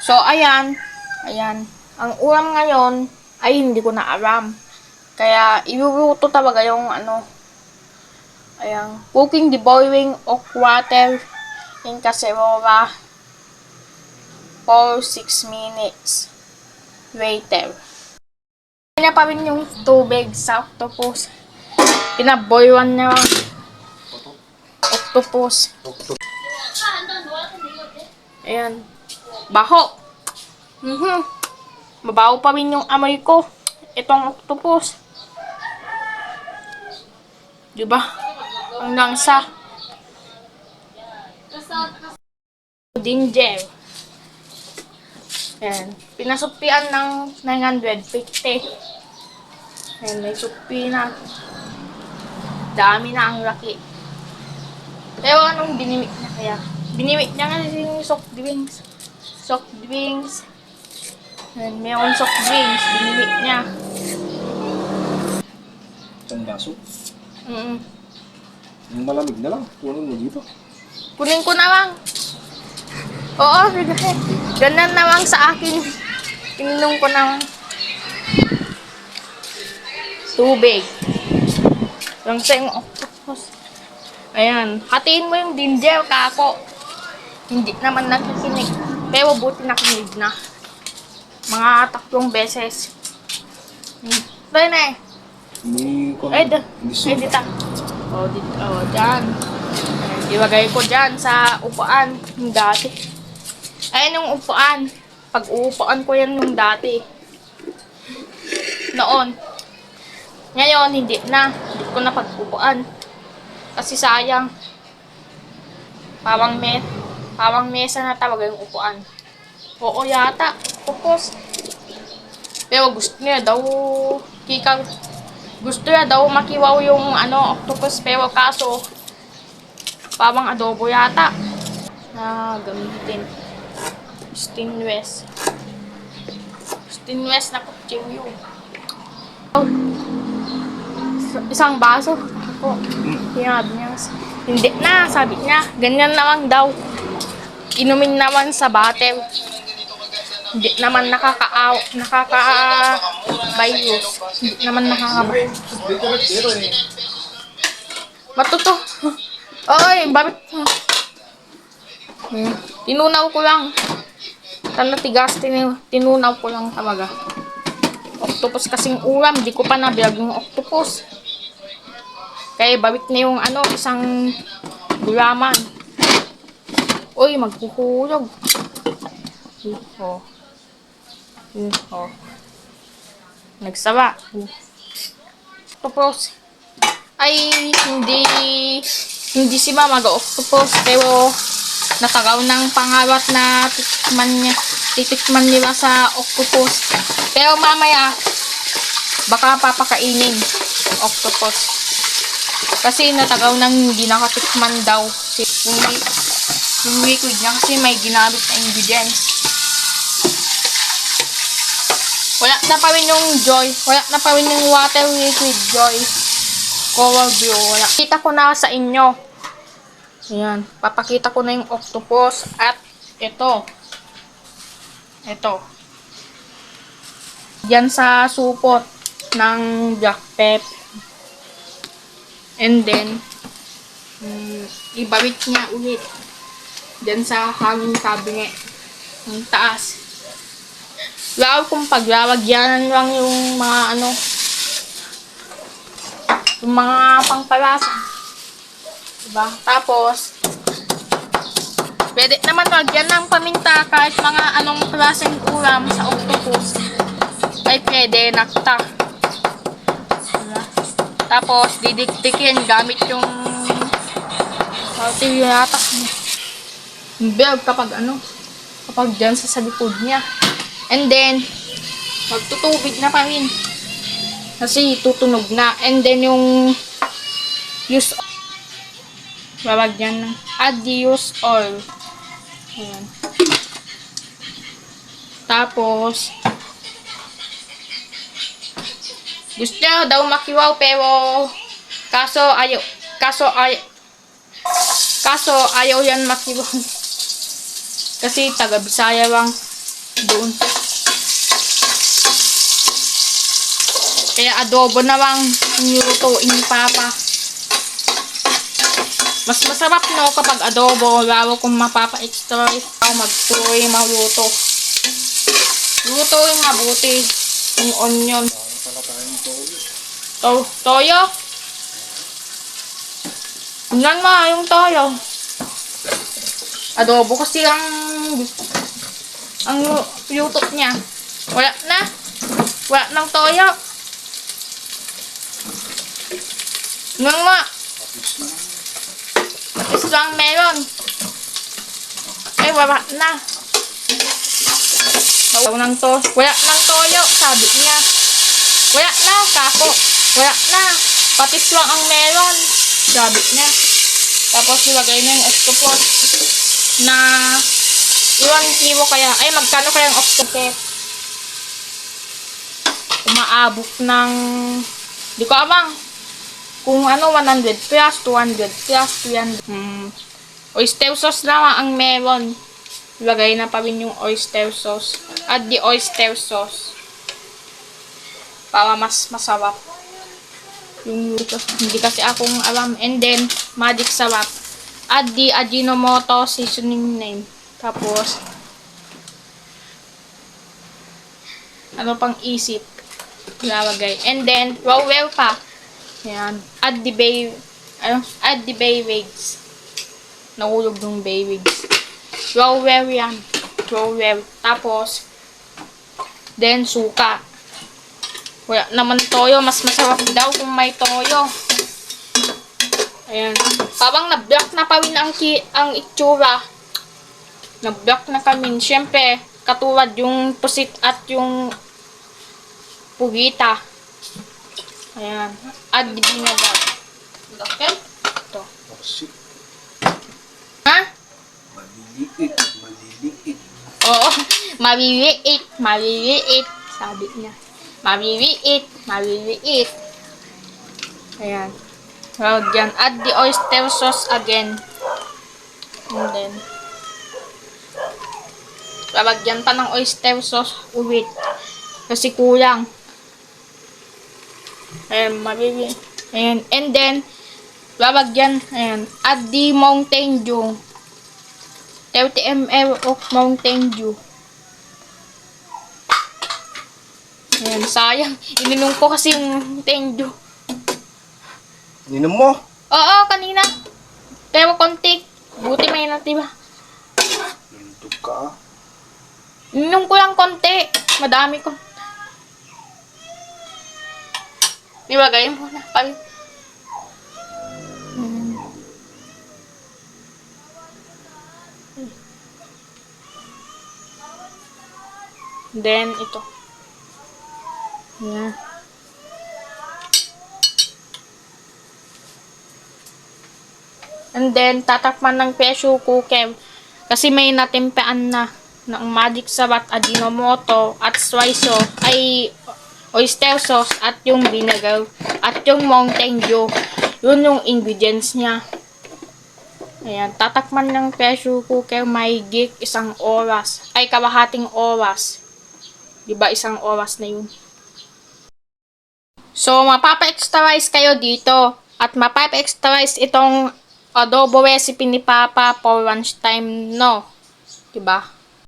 So, ayan. Ayan. Ang ulam ngayon ay hindi ko na alam. Kaya, iluluto talaga yung ano. Ayan. Cooking the boiling of water in cacerola for 6 minutes. Later. Kanya pa rin yung tubig sa octopus. Pinaboilan niya ang octopus. Ayan. Baho. Mabaho pa rin yung amoy ko. Itong octopus. Diba? Ang langsa. Ginger. Ayan. Pinasukpian ng 950. Ayan, may sukpi na. Dami na ang laki. Pero anong binimik niya kaya? Binimik niya nga yung soft drinks. Soft drinks. Ayan, mayroon soft drinks. Binimik niya. Isang baso. Mm-mm. Yung malamig na lang. Kunin mo dito. Kunin ko na lang. Oo, ganun na lang sa akin. Ininom ko ng tubig. Lang sa yung octopus. Ayan. Hatiin mo yung ginger, kako. Hindi naman nakikinig. Pero buti nakinig na. Mga 3 beses. Try na eh. Ay, dito. Dyan. Ilagay ko dyan sa upuan. Yung dati. Ayan yung upuan. Pag-uupuan ko yan yung dati. Noon. Ngayon, hindi na. Hindi ko na pag-upuan. Kasi sayang. Parang mesa na talaga yung upuan. Oo yata. Tapos. Pero gusto niya daw. Gusto niya daw makiwaw yung octopus. Pero kaso, parang adobo yata. Gamitin. Stainless na kutsilyo. Isang baso. Ako. Sinabi niya. Hindi na, sabi niya. Ganyan naman daw. Inumin naman sa bottle. Hindi naman nakaka-virus. Hindi naman nakaka-virus. Matuto. Oy, bakit? Tinunaw ko lang. Tigas, tinunaw ko lang talaga. Octopus kasing ulam. Di ko pa nabilag yung octopus. Kaya babit na yung isang gulaman. Uy, magkukulog. Nagsaba. Octopus. Ay, hindi si mama mag-octopus. Pero, natagaw ng pangarap na titikman nila sa octopus. Pero mamaya, baka papakainin octopus. Kasi natagaw ng hindi nakatikman daw. Yung liquid niya kasi may ginamit na ingredients. Wala na pa rin yung Joy. Wala na pa rin yung water liquid Joy. Coral blue. Wala. Kita ko na sa inyo. Ayan. Papakita ko na yung octopus. At ito. Ito. Yan sa supot ng black pepper. And then, ibabit niya ulit. Diyan sa hanging cabinet. Ang taas. Lalo kung paglalagyanan lang yung mga yung mga pangpalasa. Diba? Tapos, pwede naman lagyan ng paminta kahit mga anong klaseng ulam sa octopus. Ay pwede, nakta. Diba? Tapos, didikdikin gamit yung yatak niya. Yung belt kapag kapag dyan sa likod niya. And then, magtutubig na pa rin. Kasi tutunog na. And then yung use lalagyan ng add use oil. Ayan. Tapos gusto niya daw makiwaw pero kaso ayaw yan makiwaw. Kasi taga Bisaya lang. Doon. Kaya adobo na lang nilutuin ni Papa. Mas masarap no kapag adobo, lalo kung mapapa-extra ito, magtuloy maluto. Lutuin mabuti yung onion. Toyo? Tingnan mo yung toyo. Adobo kasi ang luto niya. Wala na. Wala ng toyo. Tingnan mo. Patis lang meron. Ay, wala na. Wala ng toyo, sabi niya. Wala na, kako. Wala na. Patis lang ang meron, sabi niya. Tapos ilagay niya yung octopus na ilang kilo kaya. Ay, magkano kaya ang octopus? Umaabot ng, di ko abang. Kung ano, 100 plus, 200 plus, 300. Oyster sauce lang ang meron. Ilagay na pa rin yung oyster sauce. Add the oyster sauce. Para mas masarap. Yung hindi kasi akong alam. And then, magic sarap. Add the Ajinomoto seasoning name. Tapos, ano pang isip. Ilalagay. And then, well pa. Ayan. Add the bay wigs. Nahulog ng bay wigs. Well yan. Well. Tapos, then, suka. Wala naman toyo. Mas masarap daw kung may toyo. Ayan. Parang na-block na pa rin ang itsura. Na-block na kami. Siyempre, katulad yung pusit at yung pugita. Ayan. Add the vinegar. Okay? Ito. Ha? Maliliit. Oo. Maliliit. Sabi niya. Maliliit. Ayan. So, dyan. Add the oyster sauce again. And then, lalagyan pa ng oyster sauce ulit. Kasi kulang. Ayan, ayan. And then, lalagyan, ayan. Add the Mountain Dew. 30 ml of Mountain Dew. Ayan, sayang. Ininom ko kasi yung Mountain Dew. Ininom mo? Oo, kanina. Pero konti. Buti may natiba. Nandog ka. Ininom ko lang konti. Madami ko. Nilagay mo na. Then, ito. Yan. And then, tatakpan ng pressure cooker. Kasi may natimpean na ng magic sarap, Ajinomoto, at soy sauce, ay oyster sauce, at yung vinegar, at yung Mountain Dew. Yun yung ingredients niya. Ayan, tatakpan ng pressure cooker, may gig 1 oras. Ay, kalahating oras. Diba, 1 oras na yun. So, mapapa-extras kayo dito. At mapapa-extras itong adobo recipe ni Papa for lunchtime, no? Diba?